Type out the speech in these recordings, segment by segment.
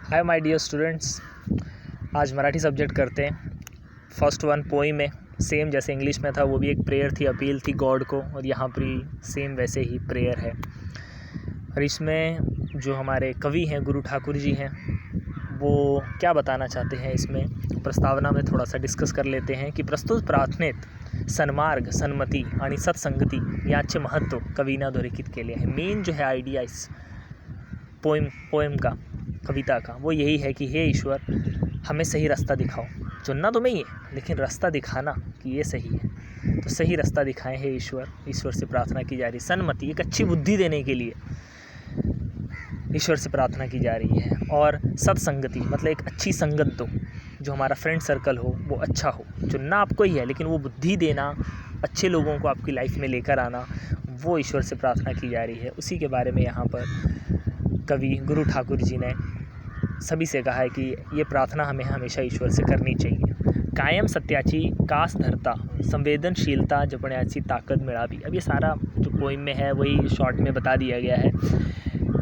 Hi my dear students. आज Marathi subject करते हैं। फर्स्ट वन पोइम है, सेम जैसे इंग्लिश में था, वो भी एक प्रेयर थी, अपील थी गॉड को, और यहाँ पर सेम वैसे ही प्रेयर है। और इसमें जो हमारे कवि हैं गुरु ठाकुर जी हैं, वो क्या बताना चाहते हैं इसमें प्रस्तावना में थोड़ा सा डिस्कस कर लेते हैं कि प्रस्तुत प्रार्थनेत सन्मार्ग सन्मती आणि सत्संगती याचे महत्व कवीनं अधोरेखित केले आहे। मेन जो है आइडिया इस पोएम का, कविता का, वो यही है कि हे ईश्वर, हमें सही रास्ता दिखाओ। चुनना तो मैं ही है, लेकिन रास्ता दिखाना कि ये सही है, तो सही रास्ता दिखाएं हे ईश्वर। ईश्वर से प्रार्थना की जा रही, सन्मति एक अच्छी बुद्धि देने के लिए ईश्वर से प्रार्थना की जा रही है। और सत्संगति मतलब एक अच्छी संगत दो, जो हमारा फ्रेंड सर्कल हो वो अच्छा हो। चुनना आपको ही है, लेकिन वो बुद्धि देना, अच्छे लोगों को आपकी लाइफ में लेकर आना, वो ईश्वर से प्रार्थना की जा रही है। उसी के बारे में यहाँ पर कवि गुरु ठाकुर जी ने सभी से कहा है कि ये प्रार्थना हमें हमेशा ईश्वर से करनी चाहिए। कायम सत्याची कास धरता संवेदनशीलता जपण्याची ताकद मिळावी। अब ये सारा जो पोइम में है वही शॉर्ट में बता दिया गया है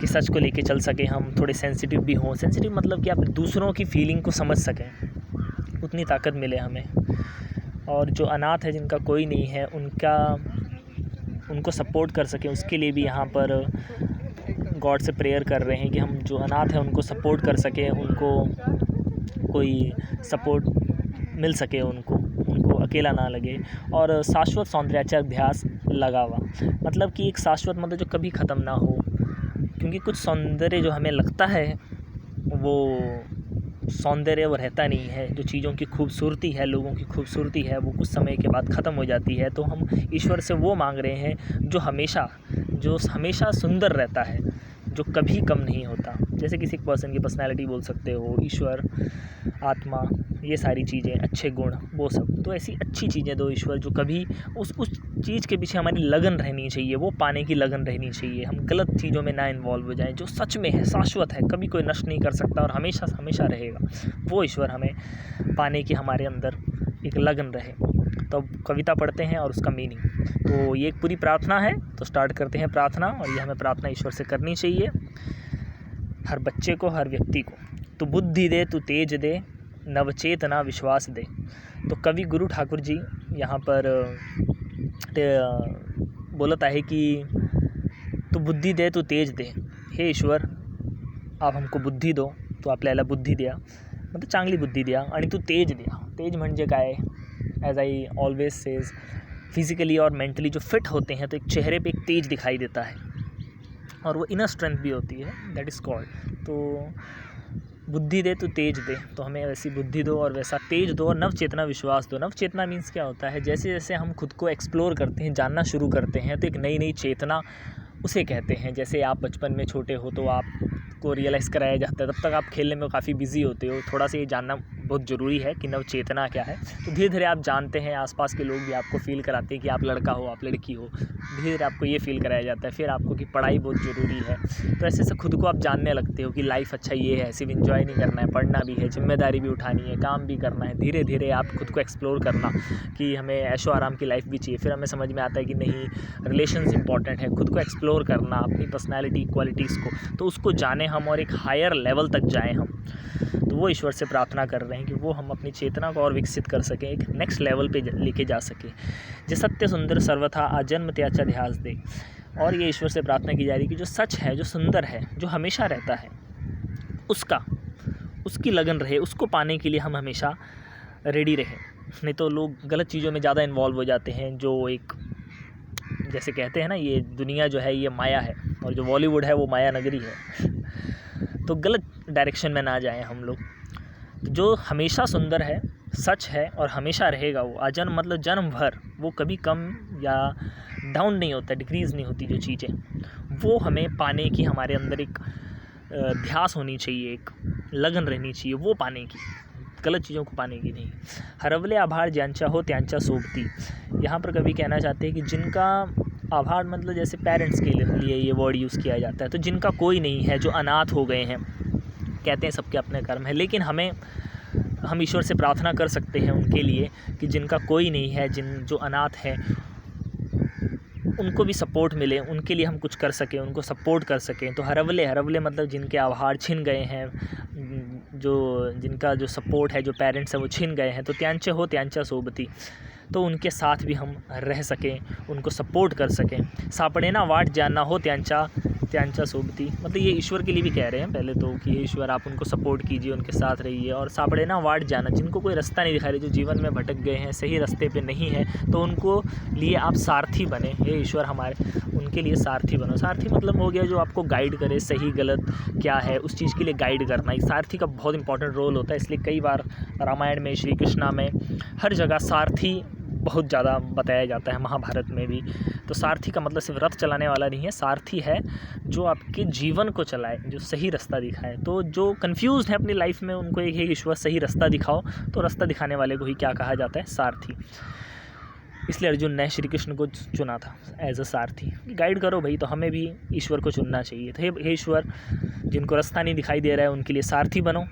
कि सच को लेके चल सकें हम, थोड़े सेंसिटिव भी हों। सेंसिटिव मतलब कि आप दूसरों की फीलिंग को समझ सकें, उतनी ताकत मिले हमें। और जो अनाथ है, जिनका कोई नहीं है, उनको सपोर्ट कर सकें, उसके लिए भी यहाँ पर गॉड से प्रेयर कर रहे हैं कि हम जो अनाथ हैं उनको सपोर्ट कर सकें, उनको कोई सपोर्ट मिल सके, उनको अकेला ना लगे। और शाश्वत सौंदर्याचा अभ्यास लगावा, मतलब कि एक शाश्वत मतलब जो कभी ख़त्म ना हो, क्योंकि कुछ सौंदर्य जो हमें लगता है वो सौंदर्य वो रहता नहीं है। जो चीज़ों की खूबसूरती है, लोगों की खूबसूरती है, वो कुछ समय के बाद ख़त्म हो जाती है। तो हम ईश्वर से वो मांग रहे हैं जो हमेशा सुंदर रहता है, जो कभी कम नहीं होता। जैसे किसी पर्सन की पर्सनैलिटी बोल सकते हो, ईश्वर, आत्मा, ये सारी चीज़ें, अच्छे गुण, वो सब। तो ऐसी अच्छी चीज़ें दो ईश्वर, जो कभी उस चीज़ के पीछे हमारी लगन रहनी चाहिए, वो पाने की लगन रहनी चाहिए। हम गलत चीज़ों में ना इन्वॉल्व हो जाएं, जो सच में है, शाश्वत है, कभी कोई नष्ट नहीं कर सकता और हमेशा हमेशा रहेगा, वो ईश्वर हमें पाने की हमारे अंदर एक लगन रहे। तो कविता पढ़ते हैं और उसका मीनिंग। तो ये एक पूरी प्रार्थना है, तो स्टार्ट करते हैं प्रार्थना। और ये हमें प्रार्थना ईश्वर से करनी चाहिए, हर बच्चे को, हर व्यक्ति को। तो बुद्धि दे, तू तेज दे, नवचेतना विश्वास दे। तो कवि गुरु ठाकुर जी यहाँ पर बोलत आहे की तू बुद्धी दे, तू तेज दे। हे ईश्वर, आप हमको बुद्धी दो, तो आपल्याला बुद्धी द्या, मतलब चांगली बुद्धी द्या, आणि तू तेज द्या। तेज म्हणजे काय, as I always says, physically और मेंटली जो फिट होते हैं तो एक चेहरे पे एक तेज दिखाई देता है, और वो इनर स्ट्रेंथ भी होती है, दैट इज़ कॉल्ड। तो बुद्धि दे, तो तेज दे, तो हमें वैसी बुद्धि दो और वैसा तेज दो, और नवचेतना विश्वास दो। नवचेतना मीन्स क्या होता है, जैसे जैसे हम खुद को एक्सप्लोर करते हैं, जानना शुरू करते हैं, तो एक नई नई चेतना उसे कहते हैं। जैसे आप बचपन में छोटे हो तो आपको रियलाइज़ कराया जाता है, तब तक आप खेलने में काफ़ी बिजी होते हो। थोड़ा सा ये जानना बहुत ज़रूरी है कि नवचेतना क्या है। तो धीरे धीरे आप जानते हैं, आसपास के लोग भी आपको फ़ील कराते हैं कि आप लड़का हो, आप लड़की हो। धीरे धीरे आपको ये फ़ील कराया जाता है, फिर आपको कि पढ़ाई बहुत ज़रूरी है। तो ऐसे ऐसे खुद को आप जानने लगते हो कि लाइफ अच्छा ये है, सिर्फ इंजॉय नहीं करना है, पढ़ना भी है, जिम्मेदारी भी उठानी है, काम भी करना है। धीरे धीरे आप खुद को एक्सप्लोर करना कि हमें ऐशो आराम की लाइफ भी चाहिए। फिर हमें समझ में आता है कि नहीं, रिलेशंस इंपॉर्टेंट है। खुद को एक्सप्लोर करना, अपनी पर्सनैलिटी, क्वालिटीज़ को, तो उसको जाने हम और एक हायर लेवल तक जाएँ हम। तो वो ईश्वर से प्रार्थना कर रहे हैं कि वो हम अपनी चेतना को और विकसित कर सकें, एक नेक्स्ट लेवल पे लेके जा सकें। जे सत्य सुंदर सर्वथा आजन्म त्याचा ध्यास दे। और ये ईश्वर से प्रार्थना की जा रही है कि जो सच है, जो सुंदर है, जो हमेशा रहता है, उसकी लगन रहे, उसको पाने के लिए हम हमेशा रेडी रहें। नहीं तो लोग गलत चीज़ों में ज़्यादा इन्वॉल्व हो जाते हैं, जो एक जैसे कहते हैं ना, ये दुनिया जो है ये माया है, और जो बॉलीवुड है वो माया नगरी है। तो गलत डायरेक्शन में ना जाएं हम लोग। जो हमेशा सुंदर है, सच है और हमेशा रहेगा, वो आजन्म मतलब जन्म भर, वो कभी कम या डाउन नहीं होता, डिक्रीज़ नहीं होती। जो चीज़ें वो हमें पाने की हमारे अंदर एक ध्यास होनी चाहिए, एक लगन रहनी चाहिए, वो पाने की, गलत चीज़ों को पाने की नहीं। हरवले आभार ज्यांचा हो त्यांचा सोबती। यहाँ पर कभी कहना चाहते हैं कि जिनका आभार मतलब जैसे पेरेंट्स के लिए ये वर्ड यूज़ किया जाता है, तो जिनका कोई नहीं है, जो अनाथ हो गए हैं, कहते हैं सबके अपने कर्म है, लेकिन हम ईश्वर से प्रार्थना कर सकते हैं उनके लिए कि जिनका कोई नहीं है, जो अनाथ है, उनको भी सपोर्ट मिले, उनके लिए हम कुछ कर सकें, उनको सपोर्ट कर सकें। तो हरवले मतलब जिनके आहार छिन गए हैं, जिनका जो सपोर्ट है, जो पेरेंट्स हैं वो छिन गए हैं, तो त्यांचे हो त्यांच्या सोबती, तो उनके साथ भी हम रह सकें, उनको सपोर्ट कर सकें। सापडेना वाट जानना हो त्यांच्या सोबती, मतलब ये ईश्वर के लिए भी कह रहे हैं पहले तो, कि ईश्वर आप उनको सपोर्ट कीजिए, उनके साथ रहिए। और सापडेना वाट जाना, जिनको कोई रास्ता नहीं दिखा रहे, जो जीवन में भटक गए हैं, सही रास्ते पे नहीं है, तो उनको लिए आप सारथी बने। हे ईश्वर हमारे, उनके लिए सारथी बनो। सारथी मतलब हो गया जो आपको गाइड करे, सही गलत क्या है उस चीज़ के लिए गाइड करना। एक सारथी का बहुत इंपॉर्टेंट रोल होता है, इसलिए कई बार रामायण में, श्री कृष्णा में, हर जगह सारथी बहुत ज़्यादा बताया जाता है, महाभारत में भी। तो सारथी का मतलब सिर्फ रथ चलाने वाला नहीं है, सारथी है जो आपके जीवन को चलाए, जो सही रास्ता दिखाए। तो जो कंफ्यूज है अपनी लाइफ में, उनको एक ईश्वर सही रास्ता दिखाओ, तो रास्ता दिखाने वाले को ही क्या कहा जाता है, सारथी। इसलिए अर्जुन ने श्री कृष्ण को चुना था एज अ सारथी। गाइड करो भाई, तो हमें भी ईश्वर को चुनना चाहिए। तो हे ईश्वर, जिनको रास्ता नहीं दिखाई दे रहा है उनके लिए सारथी बनो,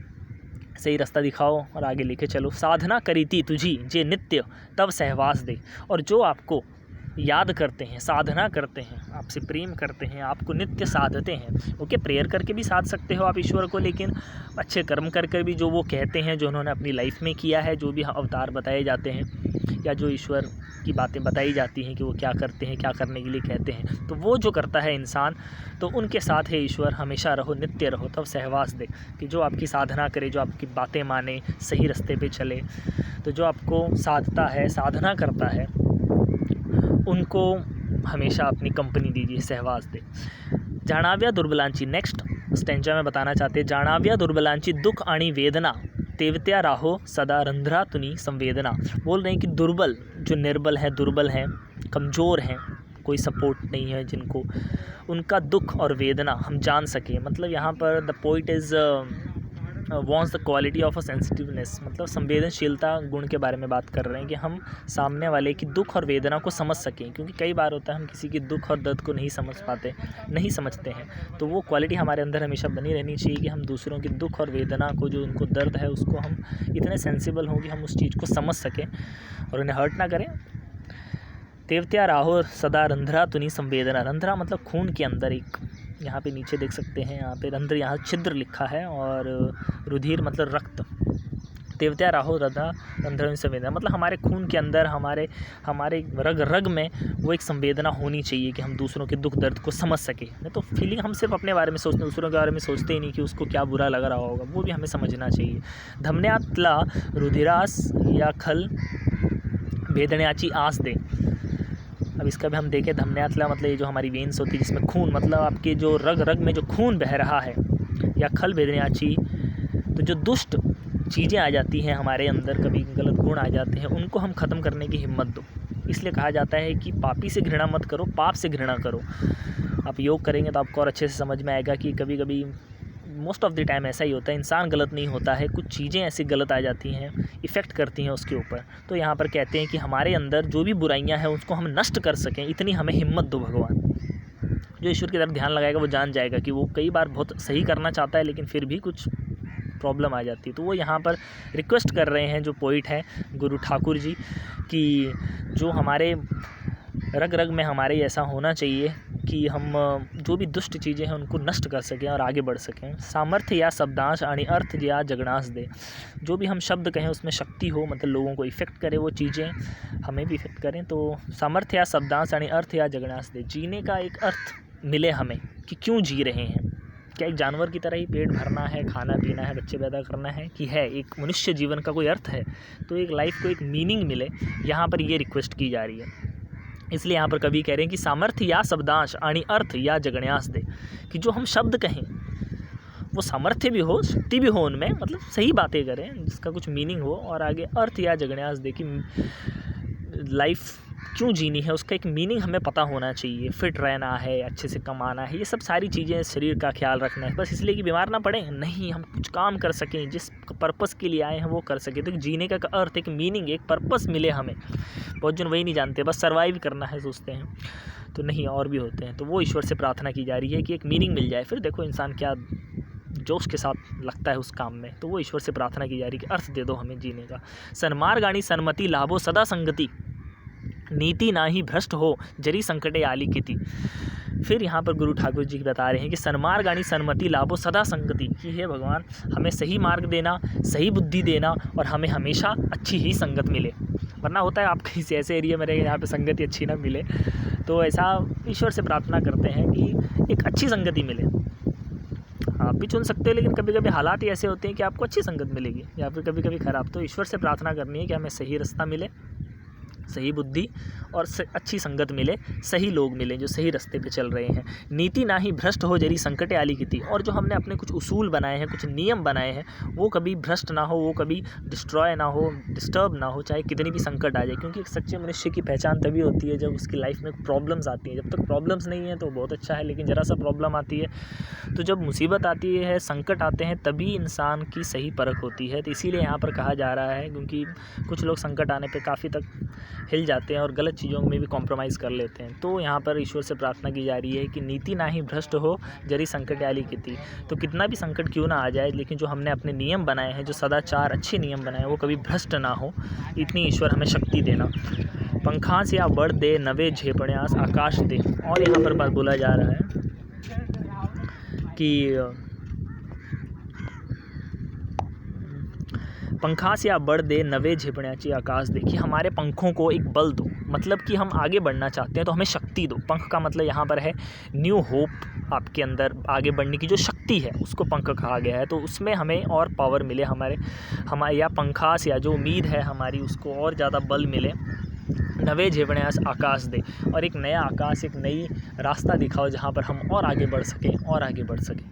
सही रास्ता दिखाओ और आगे लेके चलो। साधना करी थी तुझी जे नित्य तब सहवास दे। और जो आपको याद करते हैं, साधना करते हैं, आपसे प्रेम करते हैं, आपको नित्य साधते हैं। ओके, प्रेयर करके भी साध सकते हो आप ईश्वर को, लेकिन अच्छे कर्म करके भी, जो वो कहते हैं, जो उन्होंने अपनी लाइफ में किया है, जो भी अवतार बताए जाते हैं, या जो ईश्वर की बातें बताई जाती हैं कि वो क्या करते हैं, क्या करने के लिए कहते हैं, तो वो जो करता है इंसान, तो उनके साथ है ईश्वर, हमेशा रहो, नित्य रहो, तब सहवास दे। कि जो आपकी साधना करे, जो आपकी बातें माने, सही रास्ते पे चले, तो जो आपको साधता है, साधना करता है, उनको हमेशा अपनी कंपनी दीजिए, सहवास दे। जाणाव्या दुर्बलांची, नेक्स्ट स्टेंजा में बताना चाहते हैं, जाणाव्या दुर्बलांची दुख आणि वेदना तेवत्या राहो सदा रंध्रातुनी संवेदना। बोल रहे हैं कि दुर्बल, जो निर्बल हैं, दुर्बल हैं, कमज़ोर हैं, कोई सपोर्ट नहीं है जिनको, उनका दुख और वेदना हम जान सकें। मतलब यहाँ पर the poet is wants the quality of a sensitiveness, मतलब संवेदनशीलता गुण के बारे में बात कर रहे हैं, कि हम सामने वाले की दुख और वेदना को समझ सकें। क्योंकि कई बार होता है हम किसी की दुख और दर्द को नहीं समझ पाते, नहीं समझते हैं। तो वो क्वालिटी हमारे अंदर हमेशा बनी रहनी चाहिए कि हम दूसरों की दुख और वेदना को, जो उनको दर्द है, उसको हम इतने सेंसिबल हों कि हम उस चीज़ को समझ सकें और उन्हें हर्ट ना करें। तेवत्या राहो सदा रंध्रा तुनी संवेदना। रंध्रा मतलब खून के अंदर, एक यहाँ पे नीचे देख सकते हैं, यहाँ पे रंध्र, यहाँ छिद्र लिखा है, और रुधिर मतलब रक्त। तेवत्या राहो रंध्र संवेदना मतलब हमारे खून के अंदर, हमारे रग रग में वो एक संवेदना होनी चाहिए कि हम दूसरों के दुख दर्द को समझ सकें। नहीं तो फीलिंग हम सिर्फ अपने बारे में सोचते, दूसरों के बारे में सोचते ही नहीं कि उसको क्या बुरा लग रहा होगा, वो भी हमें समझना चाहिए। धमन्यातला रुधिरास या खल भेदण्याची आस दे। अब इसका भी हम देखें, धमन्यातला मतलब ये जो हमारी वेन्स होती है, जिसमें खून, मतलब आपके जो रग रग में जो खून बह रहा है, या खल भेदण्याची, तो जो दुष्ट चीज़ें आ जाती हैं हमारे अंदर, कभी गलत गुण आ जाते हैं, उनको हम ख़त्म करने की हिम्मत दो। इसलिए कहा जाता है कि पापी से घृणा मत करो, पाप से घृणा करो। आप योग करेंगे तो आपको और अच्छे से समझ में आएगा कि कभी कभी, मोस्ट ऑफ द टाइम ऐसा ही होता है, इंसान गलत नहीं होता है, कुछ चीज़ें ऐसी गलत आ जाती हैं, इफ़ेक्ट करती हैं उसके ऊपर। तो यहाँ पर कहते हैं कि हमारे अंदर जो भी बुराइयाँ हैं उसको हम नष्ट कर सकें, इतनी हमें हिम्मत दो भगवान। जो ईश्वर की तरफ ध्यान लगाएगा वो जान जाएगा कि वो कई बार बहुत सही करना चाहता है, लेकिन फिर भी कुछ प्रॉब्लम आ जाती है। तो वो यहाँ पर रिक्वेस्ट कर रहे हैं, जो पोइट हैं गुरु ठाकुर जी, कि जो हमारे रग रग में हमारे ऐसा होना चाहिए कि हम जो भी दुष्ट चीज़ें हैं उनको नष्ट कर सकें और आगे बढ़ सकें। सामर्थ्य या शब्दांश आणि अर्थ या जगनाश दे। जो भी हम शब्द कहें उसमें शक्ति हो, मतलब लोगों को इफ़ेक्ट करे, वो चीज़ें हमें भी इफ़ेक्ट करें। तो सामर्थ्य या शब्दांश आणि अर्थ या जगनाश दे। जीने का एक अर्थ मिले हमें कि क्यों जी रहे हैं। क्या एक जानवर की तरह ही पेट भरना है, खाना पीना है, बच्चे पैदा करना है, कि है एक मनुष्य जीवन का कोई अर्थ है? तो एक लाइफ को एक मीनिंग मिले, यहाँ पर ये रिक्वेस्ट की जा रही है। इसलिए यहाँ पर कवि कह रहे हैं कि सामर्थ्य या शब्दांश आणि अर्थ या जगन्यास दे, कि जो हम शब्द कहें वो सामर्थ्य भी हो, शक्ति भी हो उनमें, मतलब सही बातें करें जिसका कुछ मीनिंग हो, और आगे अर्थ या जगन्यास दे कि लाइफ क्यों जीनी है, उसका एक मीनिंग हमें पता होना चाहिए। फिट रहना है, अच्छे से कमाना है, ये सब सारी चीज़ें, शरीर का ख्याल रखना है, बस इसलिए कि बीमार ना पड़े, नहीं, हम कुछ काम कर सकें, जिस पर्पस के लिए आए हैं वो कर सकें। तो जीने का अर्थ, एक मीनिंग, एक पर्पस मिले हमें। बहुत जन वही नहीं जानते, बस सर्वाइव करना है सोचते हैं, तो नहीं, और भी होते हैं। तो वो ईश्वर से प्रार्थना की जा रही है कि एक मीनिंग मिल जाए। फिर देखो इंसान क्या जोश के साथ लगता है उस काम में, तो वो ईश्वर से प्रार्थना की जा रही है कि अर्थ दे दो हमें जीने का। सन्मार्ग आणि सन्मति लाभो सदा संगति। नीति ना ही भ्रष्ट हो जरी संकटे आली किति। फिर यहाँ पर गुरु ठाकुर जी बता रहे हैं कि सन्मार्ग गाणी सन्मति लाभो सदा संगति, कि हे भगवान हमें सही मार्ग देना, सही बुद्धि देना और हमें हमेशा अच्छी ही संगत मिले। वरना होता है आप किसी ऐसे एरिया में रहे जहाँ पे संगति अच्छी ना मिले, तो ऐसा ईश्वर से प्रार्थना करते हैं कि एक अच्छी संगति मिले। आप भी चुन सकते हो, लेकिन कभी कभी हालात ही ऐसे होते हैं कि आपको अच्छी संगत मिलेगी या फिर कभी कभी ख़राब। तो ईश्वर से प्रार्थना करनी है कि हमें सही रास्ता मिले, सही बुद्धि और अच्छी संगत मिले, सही लोग मिले जो सही रास्ते पे चल रहे हैं। नीति ना ही भ्रष्ट हो जरी संकटे आली किति, और जो हमने अपने कुछ उसूल बनाए हैं, कुछ नियम बनाए हैं, वो कभी भ्रष्ट ना हो, वो कभी डिस्ट्रॉय ना हो, डिस्टर्ब ना हो, चाहे कितनी भी संकट आ जाए। क्योंकि एक सच्चे मनुष्य की पहचान तभी होती है जब उसकी लाइफ में प्रॉब्लम्स आती हैं। जब तक प्रॉब्लम्स नहीं है तो बहुत अच्छा है, लेकिन ज़रा सा प्रॉब्लम आती है, तो जब मुसीबत आती है, संकट आते हैं, तभी इंसान की सही परख होती है। तो इसीलिए यहाँ पर कहा जा रहा है, क्योंकि कुछ लोग संकट आने पे काफ़ी तक हिल जाते हैं और गलत चीज़ों में भी कॉम्प्रोमाइज़ कर लेते हैं। तो यहाँ पर ईश्वर से प्रार्थना की जा रही है कि नीति ना ही भ्रष्ट हो जरी संकट आली किति। तो कितना भी संकट क्यों ना आ जाए, लेकिन जो हमने अपने नियम बनाए हैं, जो सदाचार अच्छे नियम बनाए हैं, वो कभी भ्रष्ट ना हो, इतनी ईश्वर हमें शक्ति देना। पंखास या बढ़ दे नवे झेपण्यास आकाश दे। और यहाँ पर बात बोला जा रहा है कि पंखास या बढ़ दे नवे झेपण्याची आकाश दे, कि हमारे पंखों को एक बल दो, मतलब कि हम आगे बढ़ना चाहते हैं तो हमें शक्ति दो। पंख का मतलब यहाँ पर है न्यू होप, आपके अंदर आगे बढ़ने की जो शक्ति है उसको पंख कहा गया है। तो उसमें हमें और पावर मिले, हमारे या पंखास या जो उम्मीद है हमारी उसको और ज़्यादा बल मिले। नवे झेपण्यास आकाश दे, और एक नया आकाश, एक नई रास्ता दिखाओ जहाँ पर हम और आगे बढ़ सकें और आगे बढ़ सकें।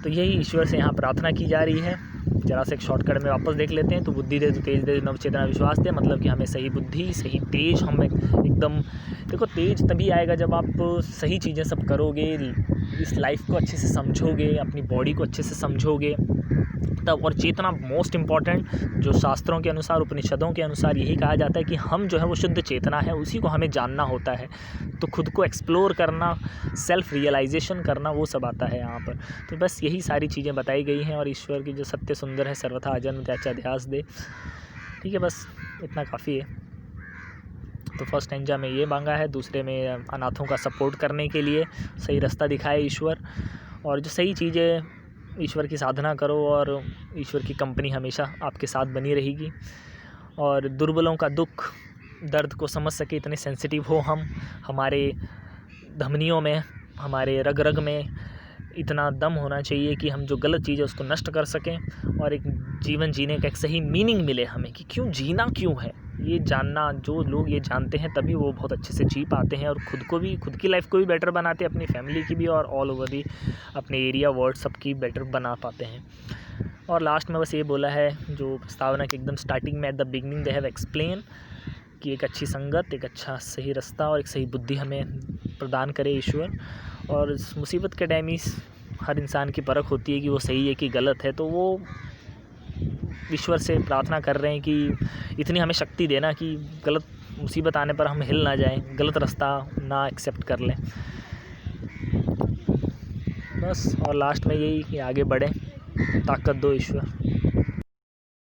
तो यही ईश्वर से यहाँ प्रार्थना की जा रही है। जरा से एक शॉर्टकट में वापस देख लेते हैं। तो बुद्धि दे तो तेज दे, नवचेतना विश्वास दे, मतलब कि हमें सही बुद्धि, सही तेज, हम एकदम देखो तेज तभी आएगा जब आप सही चीज़ें सब करोगे, इस लाइफ को अच्छे से समझोगे, अपनी बॉडी को अच्छे से समझोगे तब। और चेतना मोस्ट इम्पॉर्टेंट, जो शास्त्रों के अनुसार, उपनिषदों के अनुसार यही कहा जाता है कि हम जो है वो शुद्ध चेतना है, उसी को हमें जानना होता है। तो खुद को एक्सप्लोर करना, सेल्फ रियलाइजेशन करना, वो सब आता है यहाँ पर। तो बस यही सारी चीज़ें बताई गई हैं। और ईश्वर की जो सत्य सुंदर है, सर्वथा अजन्म त्याचा ध्यास दे। ठीक है, बस इतना काफ़ी है। तो फर्स्ट स्टैंजा में ये मांगा है, दूसरे में अनाथों का सपोर्ट करने के लिए सही रास्ता दिखाए ईश्वर, और जो सही चीज़ें, ईश्वर की साधना करो और ईश्वर की कंपनी हमेशा आपके साथ बनी रहेगी। और दुर्बलों का दुख दर्द को समझ सके, इतने सेंसिटिव हो हम, हमारे धमनियों में, हमारे रग रग में इतना दम होना चाहिए कि हम जो गलत चीज़ है उसको नष्ट कर सकें, और एक जीवन जीने का एक सही मीनिंग मिले हमें कि क्यों जीना क्यों है, ये जानना। जो लोग ये जानते हैं तभी वो बहुत अच्छे से जी पाते हैं, और खुद को भी, खुद की लाइफ को भी बेटर बनाते हैं, अपनी फैमिली की भी, और ऑल ओवर दी अपने एरिया वर्ल्ड सबकी बेटर बना पाते हैं। और लास्ट में बस ये बोला है, जो प्रस्तावना के एकदम स्टार्टिंग में at the beginning they have explain, कि एक अच्छी संगत, एक अच्छा सही रास्ता और एक सही बुद्धि हमें प्रदान करे ईश्वर। और इस मुसीबत के टाइम ही हर इंसान की परख होती है कि वो सही है कि गलत है। तो वो ईश्वर से प्रार्थना कर रहे हैं कि इतनी हमें शक्ति देना कि गलत मुसीबत आने पर हम हिल ना जाएं, गलत रास्ता ना एक्सेप्ट कर लें। बस, और लास्ट में यही कि आगे बढ़ें, ताकत दो ईश्वर।